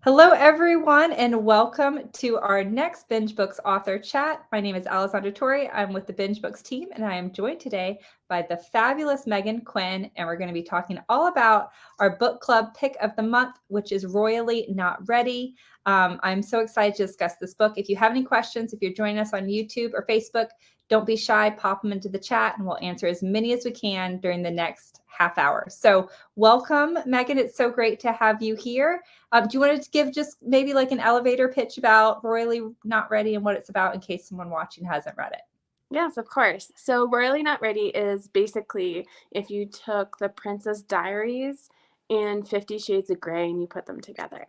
Hello, everyone, and welcome to our next Binge Books author chat. My name is Alessandra Torre. I'm with the Binge Books team, and I am joined today by the fabulous Meghan Quinn, and we're going to be talking all about our book club pick of the month, which is Royally Not Ready. I'm so excited to discuss this book. If you have any questions, if you're joining us on YouTube or Facebook, don't be shy, pop them into the chat, and we'll answer as many as we can during the next half hour. So welcome, Meghan. It's so great to have you here. Do you want to give just maybe like an elevator pitch about Royally Not Ready and what it's about in case someone watching hasn't read it? Yes, of course. So Royally Not Ready is basically if you took the Princess Diaries and 50 Shades of Grey and you put them together.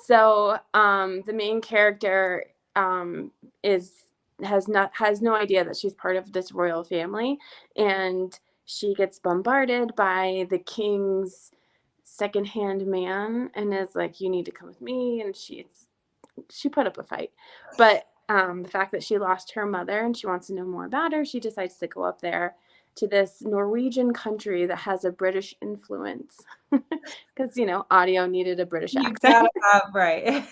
So the main character has no idea that she's part of this royal family, and she gets bombarded by the king's secondhand man and is like, "You need to come with me," and she put up a fight. But the fact that she lost her mother and she wants to know more about her, she decides to go up there to this Norwegian country that has a British influence. Because, audio needed a British You accent. gotta have, right.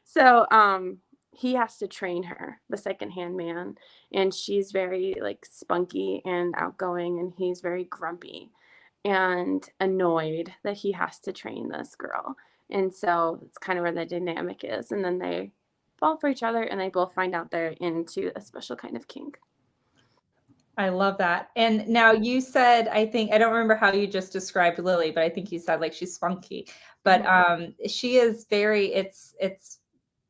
so he has to train her, the secondhand man, and she's very like spunky and outgoing, and he's very grumpy and annoyed that he has to train this girl. And so it's kind of where the dynamic is. And then they fall for each other and they both find out they're into a special kind of kink. I love that. And now you said, I don't remember how you just described Lily, but I think you said like she's spunky. But she is it's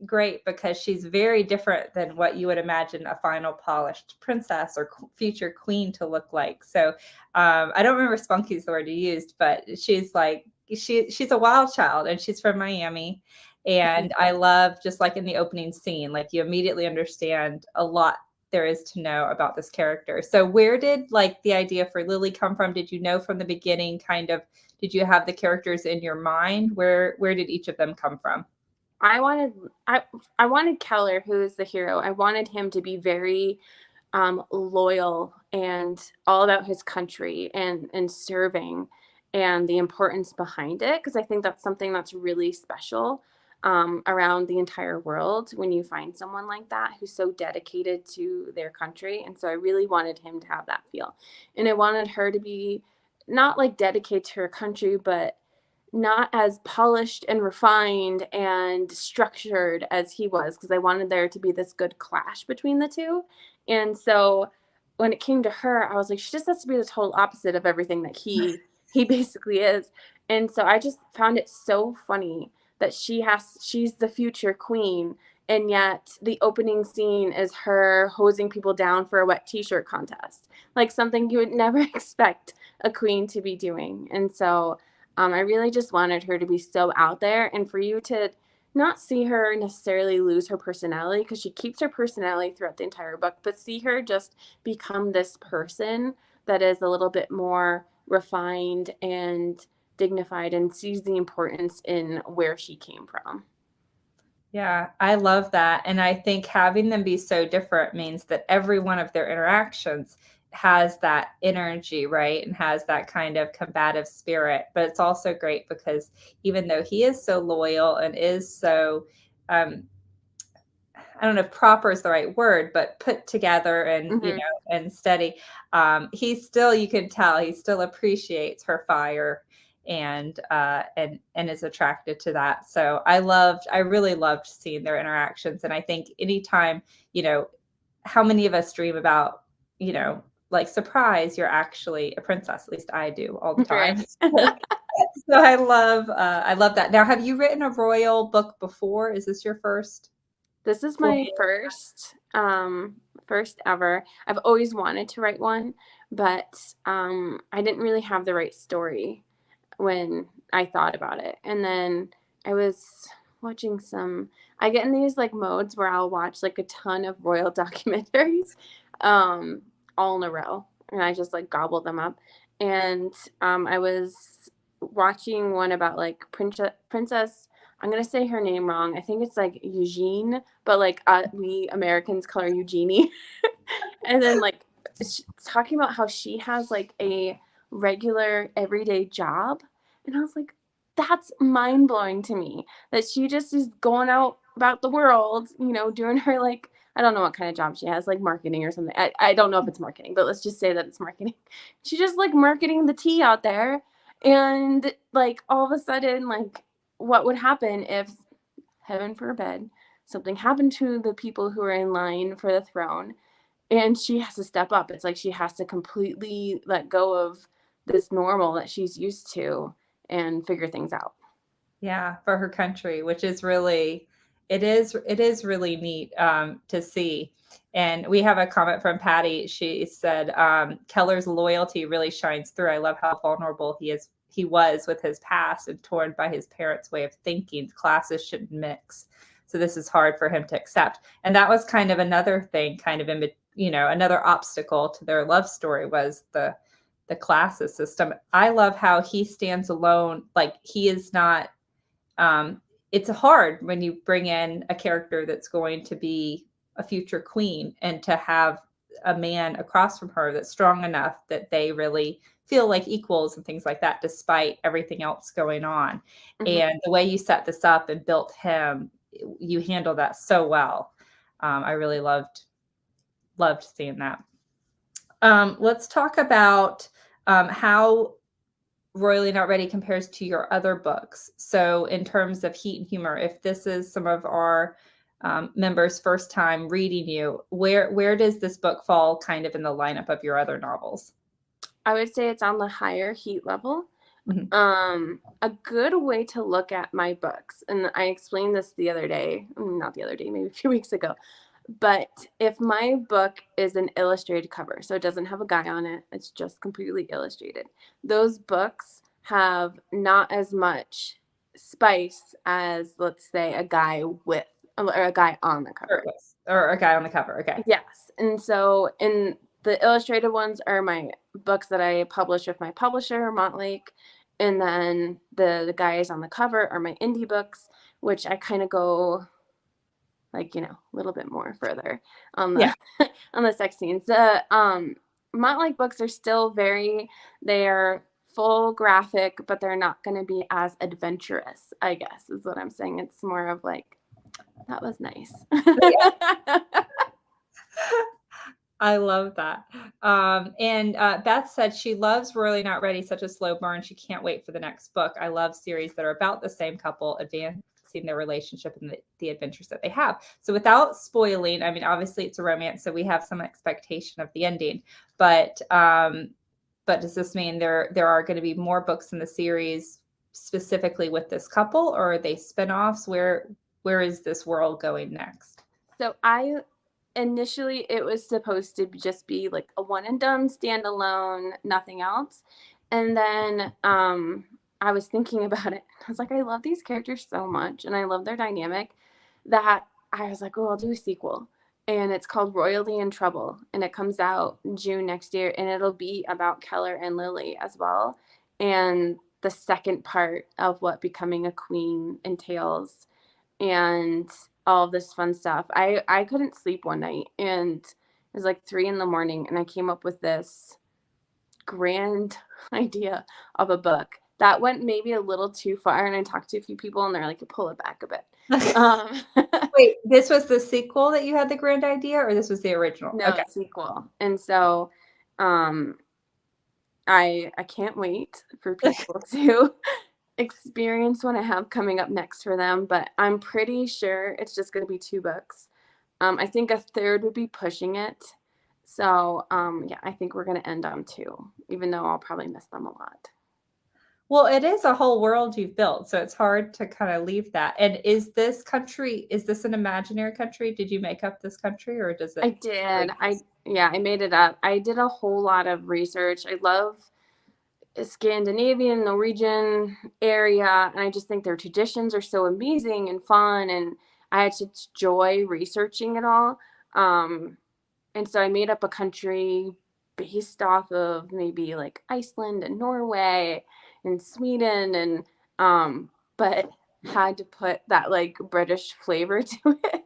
great because she's very different than what you would imagine a final polished princess or future queen to look like. So I don't remember spunky is the word you used, but she's like she's a wild child and she's from Miami. And I love, just like in the opening scene, like you immediately understand a lot there is to know about this character. So where did like the idea for Lily come from? Did you know from the beginning, kind of, did you have the characters in your mind? Where did each of them come from? I wanted Keller, who is the hero. I wanted him to be very loyal and all about his country and serving and the importance behind it, because I think that's something that's really special around the entire world when you find someone like that who's so dedicated to their country. And so I really wanted him to have that feel, and I wanted her to be not like dedicated to her country, but not as polished and refined and structured as he was, because I wanted there to be this good clash between the two. And so when it came to her, I was like, she just has to be the total opposite of everything that he basically is. And so I just found it so funny that she's the future queen, and yet the opening scene is her hosing people down for a wet t-shirt contest, like something you would never expect a queen to be doing. And so I really just wanted her to be so out there, and for you to not see her necessarily lose her personality, because she keeps her personality throughout the entire book, but see her just become this person that is a little bit more refined and dignified and sees the importance in where she came from. Yeah, I love that. And I think having them be so different means that every one of their interactions has that energy, right? And has that kind of combative spirit. But it's also great because even though he is so loyal and is so, I don't know if proper is the right word, but put together and, Mm-hmm. and steady, he still, you can tell he still appreciates her fire and is attracted to that. So I really loved seeing their interactions. And I think anytime, how many of us dream about, like, surprise, you're actually a princess. At least I do all the time. Right. So I love that. Now, have you written a royal book before? Is this your first? This is my first ever. I've always wanted to write one, but I didn't really have the right story when I thought about it. And then I was watching I get in these like modes where I'll watch like a ton of royal documentaries all in a row, and I just like gobble them up. And I was watching one about like Princess, I'm gonna say her name wrong. I think it's like Eugene, but like we Americans call her Eugenie. And then like talking about how she has like a regular everyday job, and I was like, that's mind-blowing to me, that she just is going out about the world, you know, doing her, like, I don't know what kind of job she has, like marketing or something. I don't know if it's marketing, but let's just say that it's marketing. She's just like marketing the tea out there. And like all of a sudden, like what would happen if, heaven forbid, something happened to the people who are in line for the throne and she has to step up? It's like she has to completely let go of this normal that she's used to and figure things out. Yeah, for her country, which is really, it is really neat to see. And we have a comment from Patty. She said, Keller's loyalty really shines through. I love how vulnerable he was with his past and torn by his parents' way of thinking. Classes shouldn't mix. So this is hard for him to accept. And that was kind of another thing, kind of another obstacle to their love story was the classes system. I love how he stands alone. Like he is not, it's hard when you bring in a character that's going to be a future queen and to have a man across from her that's strong enough that they really feel like equals and things like that, despite everything else going on. Mm-hmm. And the way you set this up and built him, you handle that so well. I really loved seeing that. Let's talk about how Royally Not Ready compares to your other books. So in terms of heat and humor, if this is some of our members' first time reading you, where does this book fall kind of in the lineup of your other novels? I would say it's on the higher heat level. Mhm. A good way to look at my books, and I explained this the other day, not the other day, maybe a few weeks ago, but if my book is an illustrated cover, so it doesn't have a guy on it, it's just completely illustrated, those books have not as much spice as, let's say, a guy with, or a guy on the cover. Or a guy on the cover. Okay. Yes. And so in the illustrated ones are my books that I publish with my publisher, Montlake. And then the guys on the cover are my indie books, which I kind of go like, a little bit more further on Yeah. the on the sex scenes. The Montlake books are still they are full graphic, but they're not going to be as adventurous, I guess, is what I'm saying. It's more of like, that was nice. I love that. And Beth said she loves Royally Not Ready, such a slow burn. She can't wait for the next book. I love series that are about the same couple advancing their relationship and the adventures that they have. So without spoiling, I mean, obviously it's a romance, so we have some expectation of the ending. But does this mean there are going to be more books in the series specifically with this couple, or are they spinoffs? Where is this world going next? So initially it was supposed to just be like a one and done standalone, nothing else. And then I was thinking about it. I was like, I love these characters so much and I love their dynamic that I was like, oh, I'll do a sequel. And it's called Royally in Trouble. And it comes out June next year. And it'll be about Keller and Lily as well. And the second part of what becoming a queen entails. And all of this fun stuff. I couldn't sleep one night and it was like 3 a.m. and I came up with this grand idea of a book that went maybe a little too far. And I talked to a few people and they're like, pull it back a bit. Wait, this was the sequel that you had the grand idea, or this was the original? No, Okay. sequel. And so I can't wait for people to experience what I have coming up next for them, but I'm pretty sure it's just going to be 2 books. I think a third would be pushing it. So, yeah, I think we're going to end on 2, even though I'll probably miss them a lot. Well, it is a whole world you've built, so it's hard to kind of leave that. And is this an imaginary country? Did you make up this country, or does it? I did. I made it up. I did a whole lot of research. I love Scandinavian, Norwegian area, and I just think their traditions are so amazing and fun, and I had such joy researching it all. And so I made up a country based off of maybe like Iceland and Norway and Sweden, and but had to put that like British flavor to it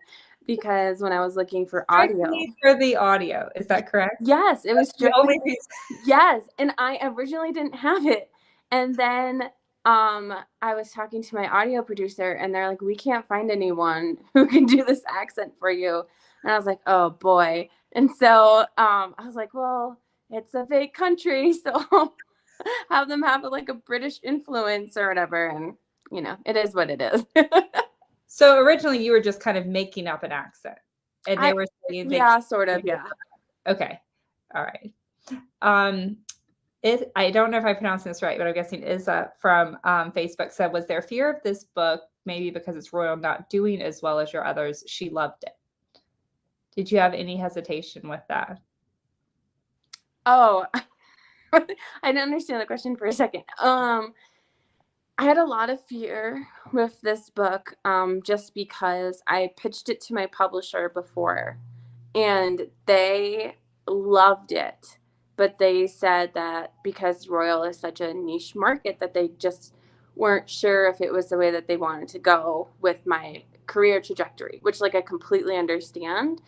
because when I was looking for audio. For the audio, is that correct? Yes, it was the only strictly. Yes, and I originally didn't have it. And then I was talking to my audio producer and they're like, we can't find anyone who can do this accent for you. And I was like, oh boy. And so I was like, well, it's a fake country, so have them have like a British influence or whatever. And it is what it is. So originally you were just kind of making up an accent, and they were saying yeah, sort of, yeah. Okay. All right. I don't know if I'm pronouncing this right, but I'm guessing Isa from Facebook said, was there fear of this book, maybe because it's royal, not doing as well as your others? She loved it. Did you have any hesitation with that? Oh, I didn't understand the question for a second. I had a lot of fear with this book, just because I pitched it to my publisher before and they loved it. But they said that because Royal is such a niche market that they just weren't sure if it was the way that they wanted to go with my career trajectory, which like I completely understand.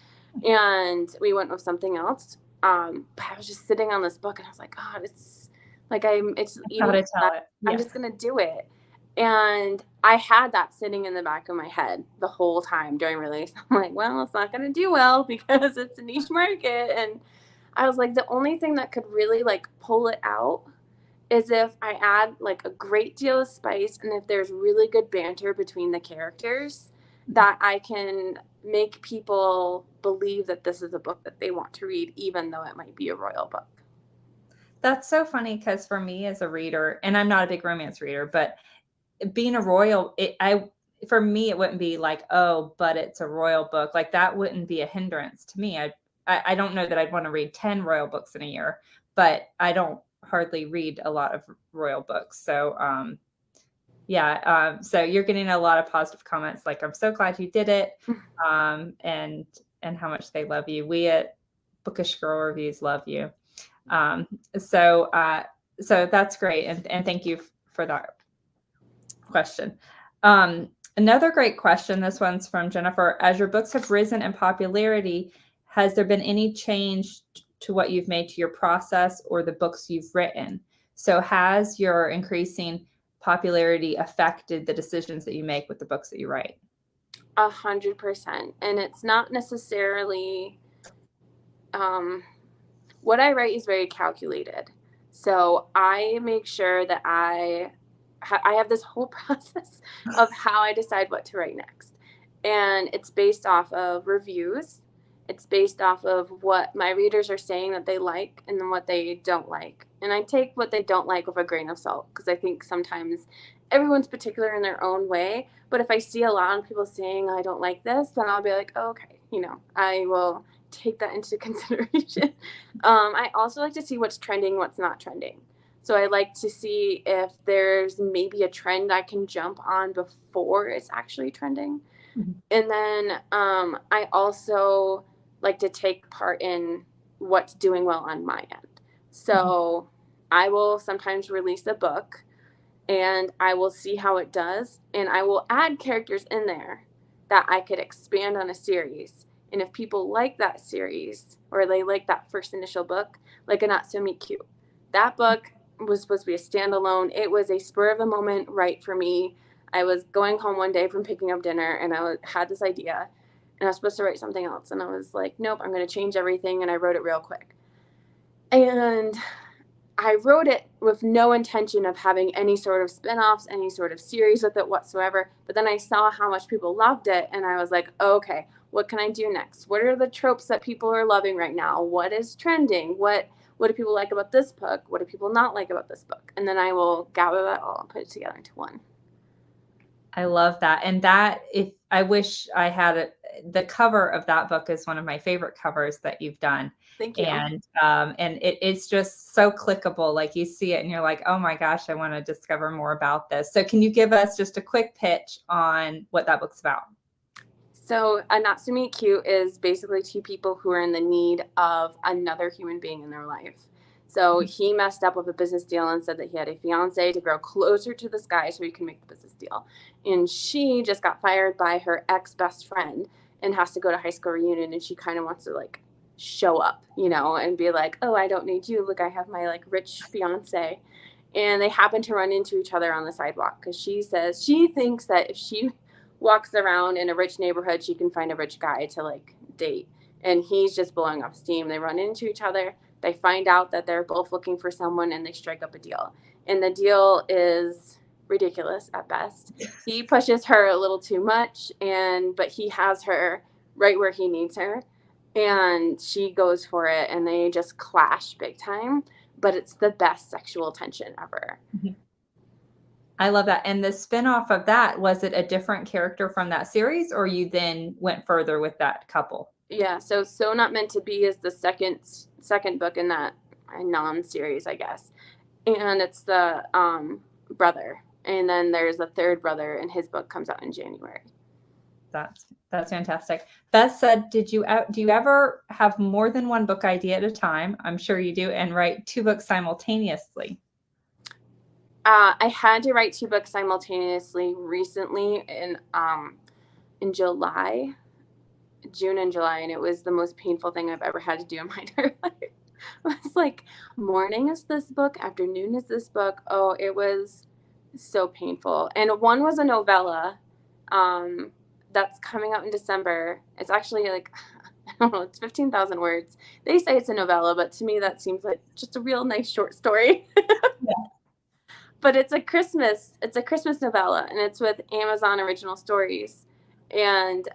And we went with something else. But I was just sitting on this book and I was like, God, it's like it's eating. Gotta tell it. I'm just gonna do it. And I had that sitting in the back of my head the whole time during release. I'm like, well, it's not gonna do well because it's a niche market. And I was like, the only thing that could really like pull it out is if I add like a great deal of spice and if there's really good banter between the characters, that I can make people believe that this is a book that they want to read, even though it might be a royal book. That's so funny because for me as a reader, and I'm not a big romance reader, but being a royal, for me, it wouldn't be like, oh, but it's a royal book. Like that wouldn't be a hindrance to me. I don't know that I'd want to read 10 royal books in a year, but I don't hardly read a lot of royal books. So, so you're getting a lot of positive comments. Like, I'm so glad you did it. And how much they love you. We at Bookish Girl Reviews love you. So that's great. And thank you for that question. Another great question. This one's from Jennifer. As your books have risen in popularity, has there been any change to what you've made to your process or the books you've written? So has your increasing popularity affected the decisions that you make with the books that you write? 100%. And it's not necessarily, what I write is very calculated. So I make sure that I have this whole process of how I decide what to write next. And it's based off of reviews. It's based off of what my readers are saying that they like and then what they don't like. And I take what they don't like with a grain of salt because I think sometimes everyone's particular in their own way. But if I see a lot of people saying, I don't like this, then I'll be like, oh, okay, I will take that into consideration. I also like to see what's trending, what's not trending. So I like to see if there's maybe a trend I can jump on before it's actually trending. Mm-hmm. And then I also like to take part in what's doing well on my end. So I will sometimes release a book and I will see how it does. And I will add characters in there that I could expand on a series. And if people like that series or they like that first initial book, like a Not So Meet Cute, that book was supposed to be a standalone. It was a spur of the moment right for me. I was going home one day from picking up dinner and I had this idea and I was supposed to write something else. And I was like, nope, I'm going to change everything. And I wrote it real quick. And I wrote it with no intention of having any sort of spinoffs, any sort of series with it whatsoever. But then I saw how much people loved it. And I was like, okay, what can I do next? What are the tropes that people are loving right now? What is trending? What do people like about this book? What do people not like about this book? And then I will gather that all and put it together into one. I love that. And that, if I wish I had it, the cover of that book is one of my favorite covers that you've done. Thank you. And it's just so clickable. Like you see it and you're like, oh my gosh, I want to discover more about this. So can you give us just a quick pitch on what that book's about? So A Not So Meet Cute is basically two people who are in the need of another human being in their life. So he messed up with a business deal and said that he had a fiance to grow closer to this guy so he can make the business deal. And she just got fired by her ex-best friend and has to go to high school reunion. And she kind of wants to like show up, and be like, oh, I don't need you. Look, I have my like rich fiance. and they happen to run into each other on the sidewalk because she says she thinks that if she walks around in a rich neighborhood, she can find a rich guy to like date. And he's just blowing off steam. They run into each other. They find out that they're both looking for someone and they strike up a deal. And the deal is ridiculous at best. He pushes her a little too much, but he has her right where he needs her. And she goes for it and they just clash big time. But it's the best sexual tension ever. I love that. And the spinoff of that, was it a different character from that series, or you then went further with that couple? Yeah, so Not Meant to Be is the second book in that non-series, I guess. And it's the brother. And then there's a third brother, and his book comes out in January. That's fantastic. Beth said, do you ever have more than one book idea at a time? I'm sure you do, and write 2 books simultaneously. I had to write 2 books simultaneously recently in July, June and July, and it was the most painful thing I've ever had to do in my entire life. It was like, morning is this book, afternoon is this book. Oh, it was so painful. And one was a novella that's coming out in December. It's actually like, I don't know, it's 15,000 words. They say it's a novella, but to me that seems like just a real nice short story. Yeah. But it's a Christmas novella, and it's with Amazon Original Stories. And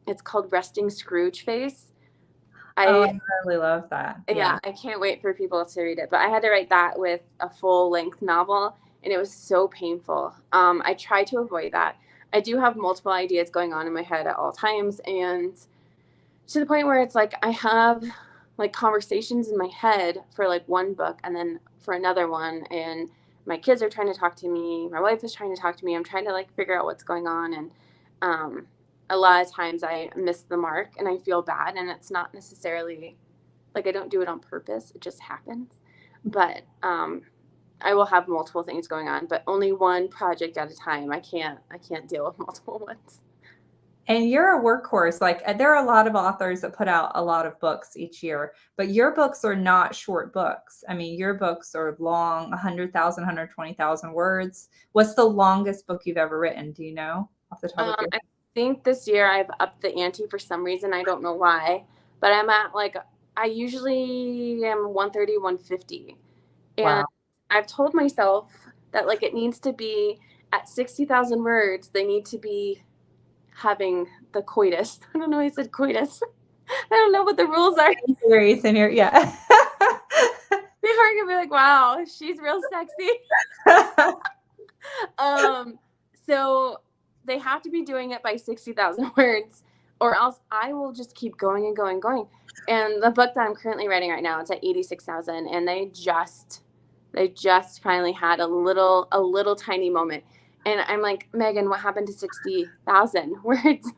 it's called Resting Scrooge Face. I really love that. Yeah, I can't wait for people to read it. But I had to write that with a full-length novel, and it was so painful. I try to avoid that. I do have multiple ideas going on in my head at all times, and to the point where it's like I have like conversations in my head for like one book and then for another one, and my kids are trying to talk to me, my wife is trying to talk to me, I'm trying to like figure out what's going on, and a lot of times I miss the mark and I feel bad, and it's not necessarily like I don't do it on purpose, it just happens. But I will have multiple things going on, but only one project at a time. I can't deal with multiple ones. And you're a workhorse. Like, there are a lot of authors that put out a lot of books each year, but your books are not short books. I mean, your books are long, 100,000, 120,000 words. What's the longest book you've ever written? Do you know off the top of your head? I think this year I've upped the ante for some reason. I don't know why, but I'm at like, I usually am 130, 150. And Wow. I've told myself that like it needs to be at 60,000 words, they need to be having the coitus. I don't know why I said coitus. I don't know what the rules are. Series in here, yeah. People are gonna be like, wow, she's real sexy. So they have to be doing it by 60,000 words, or else I will just keep going and going and going. And the book that I'm currently writing right now, it's at 86,000, and they just finally had a little tiny moment. And I'm like, Megan, what happened to 60,000 words?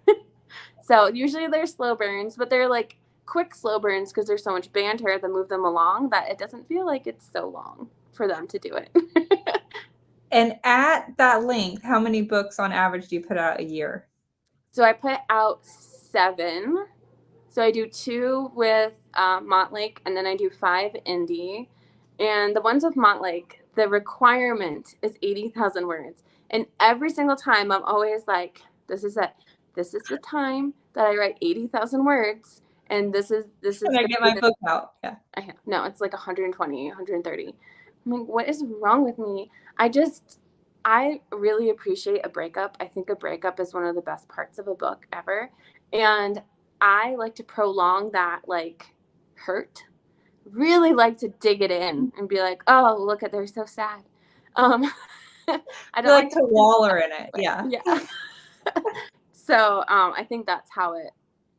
So usually they're slow burns, but they're like quick slow burns because there's so much banter that move them along that it doesn't feel like it's so long for them to do it. And at that length, how many books on average do you put out a year? So I put out 7. So I do 2 with Montlake, and then I do 5 indie. And the ones with Montlake, the requirement is 80,000 words. And every single time I'm always like, this is it. This is the time that I write 80,000 words. And this is. Can I get my book out? Yeah. No, it's like 120, 130. I'm like, what is wrong with me? I really appreciate a breakup. I think a breakup is one of the best parts of a book ever. And I like to prolong that like hurt. Really like to dig it in and be like, oh, look at, they're so sad. I don't like to waller in it. Yeah. Yeah. So I think that's how it,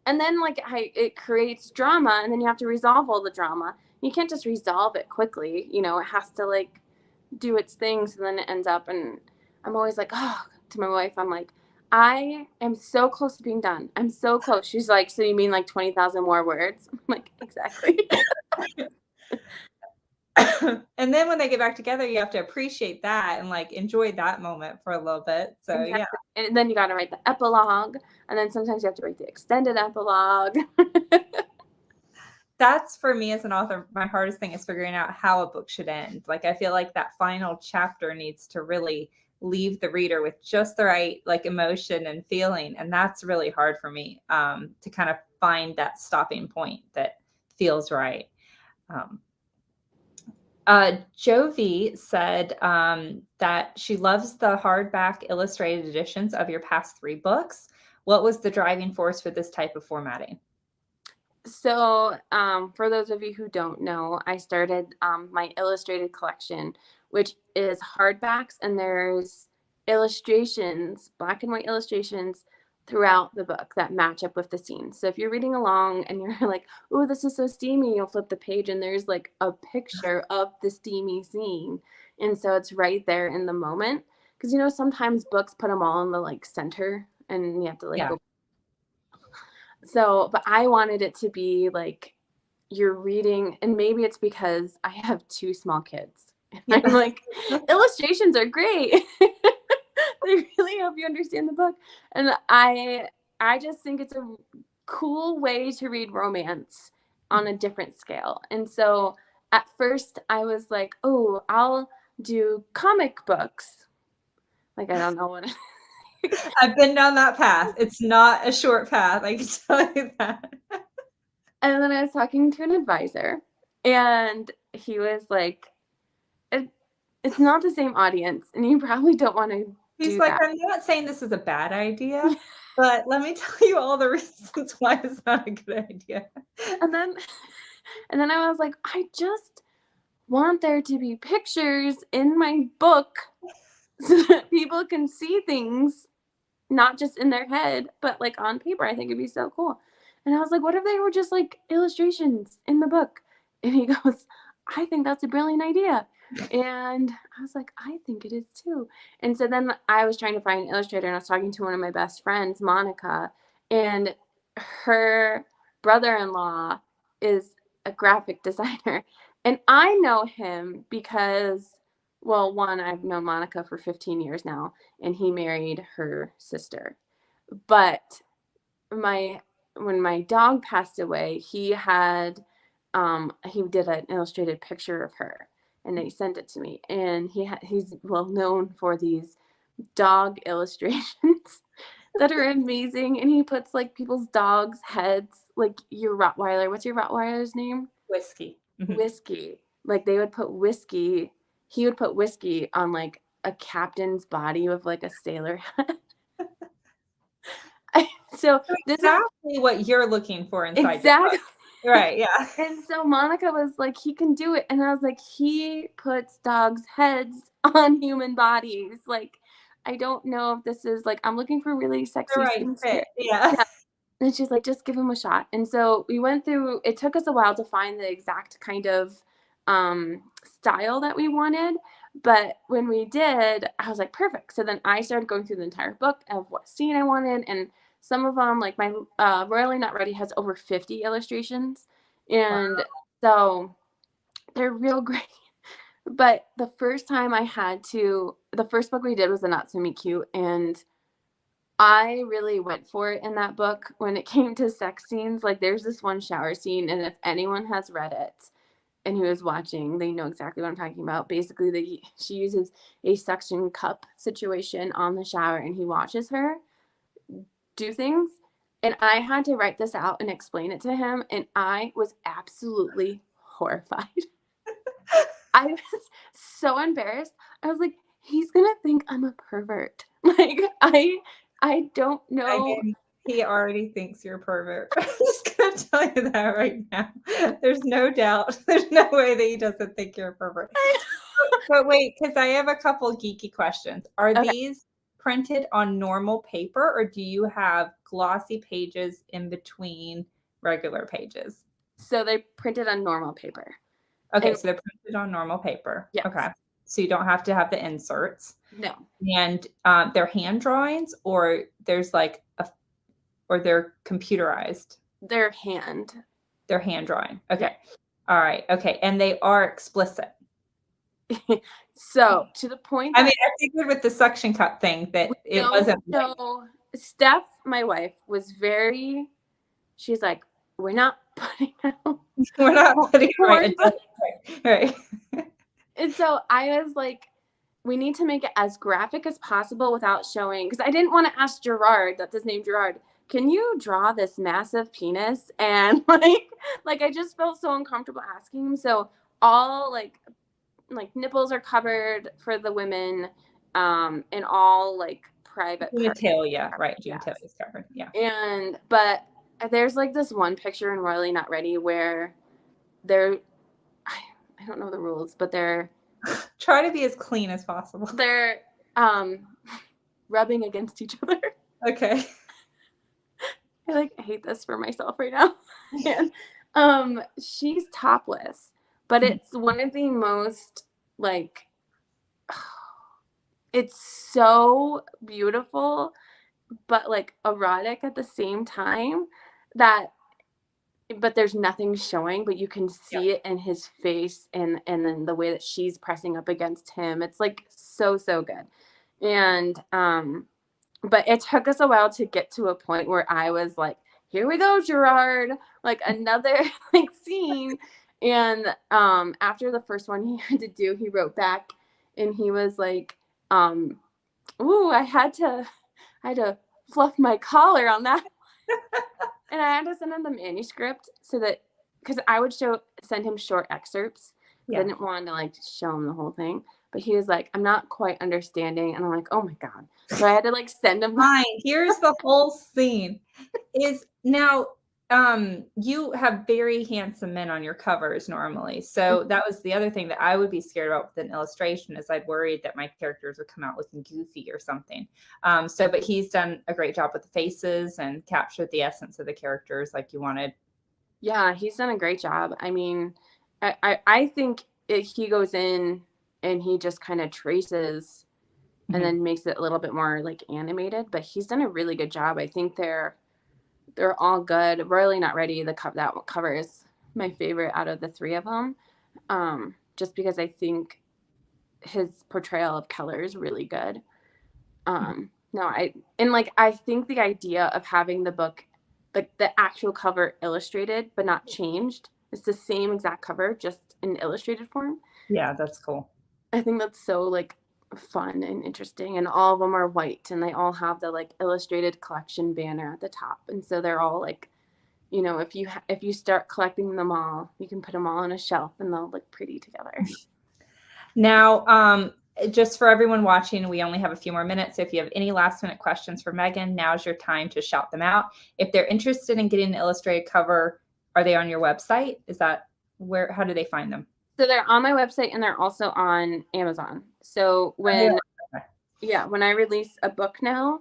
and then like it creates drama, and then you have to resolve all the drama. You can't just resolve it quickly. You know, it has to like do its things, and then it ends up, and I'm always like, oh, to my wife, I'm like, I am so close to being done. I'm so close. She's like, so you mean like 20,000 more words? I'm like, exactly. And then when they get back together, you have to appreciate that and like enjoy that moment for a little bit. So exactly. Yeah. And then you got to write the epilogue, and then sometimes you have to write the extended epilogue. that's for me as an author, my hardest thing is figuring out how a book should end. Like, I feel like that final chapter needs to really leave the reader with just the right like emotion and feeling. And that's really hard for me, to kind of find that stopping point that feels right. Um, Jovi said that she loves the hardback illustrated editions of your past 3 books. What was the driving force for this type of formatting? So, for those of you who don't know, I started my illustrated collection, which is hardbacks, and there's illustrations, black and white illustrations throughout the book that match up with the scenes. So if you're reading along and you're like, "Oh, this is so steamy," you'll flip the page and there's like a picture of the steamy scene, and so it's right there in the moment. Because sometimes books put them all in the like center, and you have to like Yeah. go. So, but I wanted it to be like you're reading, and maybe it's because I have 2 small kids. And Yeah. I'm like, illustrations are great. They really help you understand the book. And I just think it's a cool way to read romance on a different scale. And so at first I was like, "Oh, I'll do comic books." Like I don't know what I've been down that path. It's not a short path, I can tell you that. And then I was talking to an advisor, and he was like, it's not the same audience, and you probably don't want to He's do like, that." "I'm not saying this is a bad idea, but let me tell you all the reasons why it's not a good idea." And then, and then I was like, I just want there to be pictures in my book so that people can see things, not just in their head, but like on paper. I think it'd be so cool. And I was like, what if they were just like illustrations in the book? And he goes, I think that's a brilliant idea. And I was like, I think it is too. And so then I was trying to find an illustrator, and I was talking to one of my best friends, Monica, and her brother-in-law is a graphic designer. And I know him because, well, one, I've known Monica for 15 years now, and he married her sister. But my when my dog passed away, he did an illustrated picture of her, and he sent it to me. And he's well known for these dog illustrations that are amazing. And he puts like people's dogs' heads, like your Rottweiler. What's your Rottweiler's name? Whiskey. Mhm. Whiskey. Like they would put whiskey. He would put whiskey on like a captain's body with like a sailor hat. So this is Exactly what you're looking for inside your exactly. book. Right, yeah. And so Monica was like, he can do it. And I was like, he puts dogs' heads on human bodies. Like, I don't know if this is like, I'm looking for really The sexy right scenes here. fit, yeah. Yeah. And she's like, just give him a shot. And so we went through, it took us a while to find the exact kind of style that we wanted. But when we did, I was like, perfect. So then I started going through the entire book of what scene I wanted. And some of them, like my Royally Not Ready has over 50 illustrations. Wow. And so they're real great. But the first book we did was the Not So Meet Cute. And I really went for it in that book when it came to sex scenes. Like there's this one shower scene, and if anyone has read it and who is watching, they know exactly what I'm talking about. Basically, she uses a suction cup situation on the shower, and he watches her do things. And I had to write this out and explain it to him, and I was absolutely horrified. I was so embarrassed. I was like, he's gonna think I'm a pervert. Like I don't I know. mean, he already thinks you're a pervert. I'm just gonna tell you that right now. There's no doubt. There's no way that he doesn't think you're a pervert. But wait, because I have a couple geeky questions. Are Okay, these printed on normal paper, or do you have glossy pages in between regular pages? so they printed on normal paper. Okay, And so they're printed on normal paper. Okay. yes, So you don't have to have the inserts. no, And they're hand drawings, or there's like or they're computerized. their hand. They're hand drawing. Yeah. Okay. All right. Okay. And they are explicit. So to the point I mean, that I figured with the suction cup thing we that it don't wasn't like, know, Steph, my wife, was very, she's like, we're not putting out We're not putting porn books. right. And so I was like, we need to make it as graphic as possible without showing, because I didn't want to ask Gerard, that's his name, Gerard, can you draw this massive penis? And like I just felt so uncomfortable asking him. So all like nipples are covered for the women, and all like private parts. Genitalia, right? Yes. Genitalia is covered. Yeah. But there's like this one picture in Royally Not Ready where they're, I don't know the rules, but they're Try to be as clean as possible. they're rubbing against each other. Okay. I hate this for myself right now. And she's topless, but it's one of the most like, it's so beautiful, but like erotic at the same time, but there's nothing showing, but you can see it in his face, and then the way that she's pressing up against him. It's like so good. And but it took us a while to get to a point where I was like, here we go, Gerard, like another like scene. And after the first one he had to do, he wrote back and he was like, ooh, I had to fluff my collar on that. And I had to send him the manuscript so that, because I would send him short excerpts. I didn't want to like show him the whole thing. But he was like, I'm not quite understanding. And I'm like, oh my God. So I had to like send him. Fine. Here's the whole scene. Is now, you have very handsome men on your covers normally. So that was the other thing that I would be scared about with an illustration, is I'd worried that my characters would come out looking goofy or something. But he's done a great job with the faces and captured the essence of the characters like you wanted. Yeah, he's done a great job. I mean, I think he goes in and he just kind of traces and then makes it a little bit more like animated, but he's done a really good job. I think they're all good. Royally Not Ready, that cover is my favorite out of the three of them, just because I think his portrayal of Keller is really good. No, I think the idea of having the book, like the actual cover illustrated but not changed, it's the same exact cover just in illustrated form. Yeah, that's cool. I think that's so like fun and interesting, and all of them are white and they all have the like illustrated collection banner at the top, and so they're all like, if you start collecting them all, you can put them all on a shelf and they'll look pretty together. Now, just for everyone watching, we only have a few more minutes. So if you have any last minute questions for Meghan, now's your time to shout them out. If they're interested in getting an illustrated cover, are they on your website? Is that how do they find them? So they're on my website and they're also on Amazon. So when I release a book now,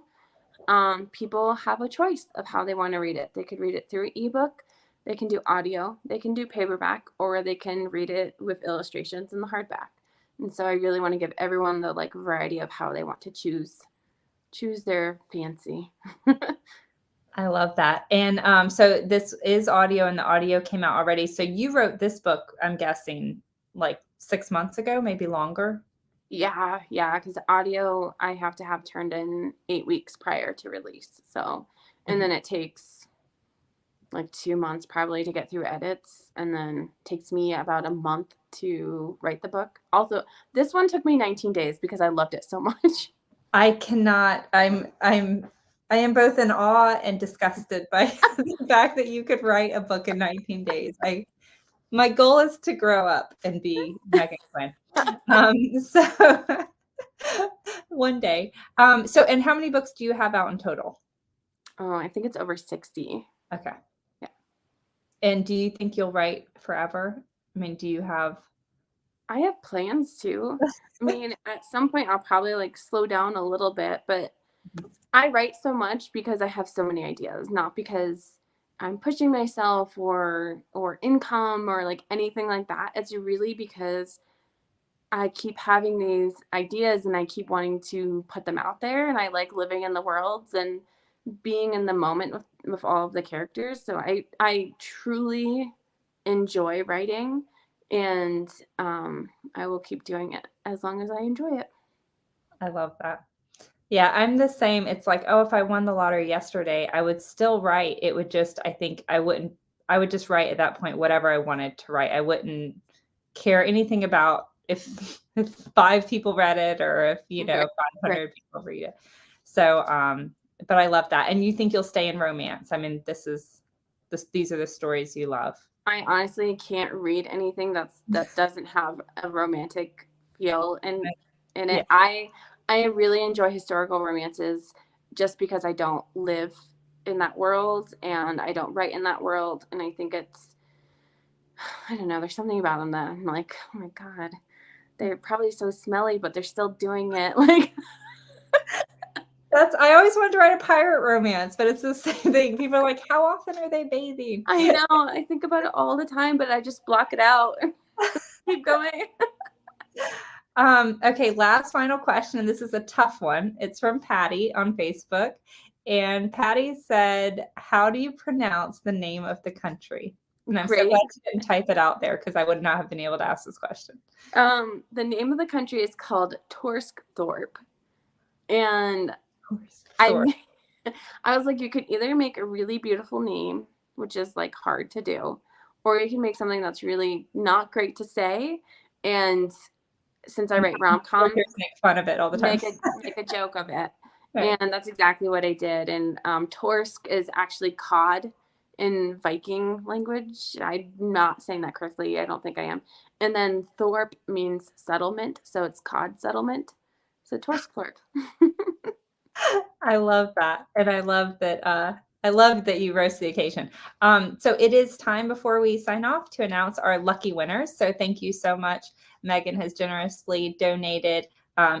people have a choice of how they want to read it. They could read it through ebook, they can do audio, they can do paperback, or they can read it with illustrations in the hardback. And so I really want to give everyone the like variety of how they want to choose their fancy. I love that. And so this is audio, and the audio came out already. So you wrote this book, I'm guessing, like 6 months ago, maybe longer. Yeah, because audio I have to have turned in 8 weeks prior to release. So, and then it takes like 2 months probably to get through edits, and then takes me about a month to write the book. Also, this one took me 19 days because I loved it so much. I cannot. I am both in awe and disgusted by the fact that you could write a book in 19 days. My goal is to grow up and be Meghan Quinn. So one day. And how many books do you have out in total? Oh, I think it's over 60. Okay. Yeah. And do you think you'll write forever? I mean, I have plans to. I mean, at some point I'll probably like slow down a little bit, but I write so much because I have so many ideas, not because I'm pushing myself or income or like anything like that. It's really because I keep having these ideas and I keep wanting to put them out there, and I like living in the worlds and being in the moment with all of the characters. So I truly enjoy writing, and I will keep doing it as long as I enjoy it. I love that. Yeah, I'm the same. It's like, oh, if I won the lottery yesterday, I would still write. It would just, I think I wouldn't I would just write at that point whatever I wanted to write. I wouldn't care anything about if 5 people read it or if, you know, 500 people read it. So, but I love that. And you think you'll stay in romance? I mean, these are the stories you love. I honestly can't read anything that doesn't have a romantic feel in it. Yeah. I really enjoy historical romances just because I don't live in that world and I don't write in that world, and I think it's, I don't know, there's something about them that I'm like, oh my God, they're probably so smelly, but they're still doing it. Like, I always wanted to write a pirate romance, but it's the same thing. People are like, how often are they bathing? I know, I think about it all the time, but I just block it out. Keep going. Okay, last final question, and this is a tough one. It's from Patty on Facebook. And Patty said, how do you pronounce the name of the country? And I'm so glad you didn't type it out there because I would not have been able to ask this question. The name of the country is called Torsthorpe. And I was like, you could either make a really beautiful name, which is like hard to do, or you can make something that's really not great to say. And since I write rom-coms, make fun of it all the time. make a joke of it. Right. And that's exactly what I did. And Torsk is actually cod in Viking language. I'm not saying that correctly. I don't think I am. And then Thorpe means settlement, so it's cod settlement. So Torskthorpe. I love that. And I love that you rose to the occasion. So it is time before we sign off to announce our lucky winners. So thank you so much. Meghan has generously donated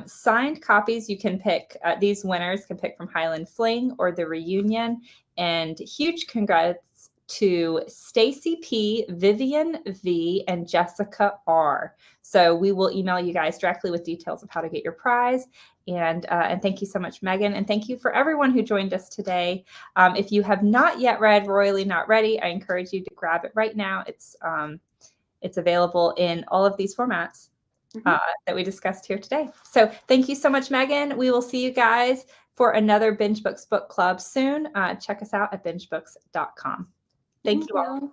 signed copies. You can pick, these winners can pick from Highland Fling or The Reunion. And huge congrats to Stacy P, Vivian V, and Jessica R. So we will email you guys directly with details of how to get your prize. And thank you so much, Meghan. And thank you for everyone who joined us today. If you have not yet read Royally Not Ready, I encourage you to grab it right now. It's available in all of these formats that we discussed here today. So thank you so much, Meghan. We will see you guys for another BingeBooks Book Club soon. Check us out at bingebooks.com. Thank you all.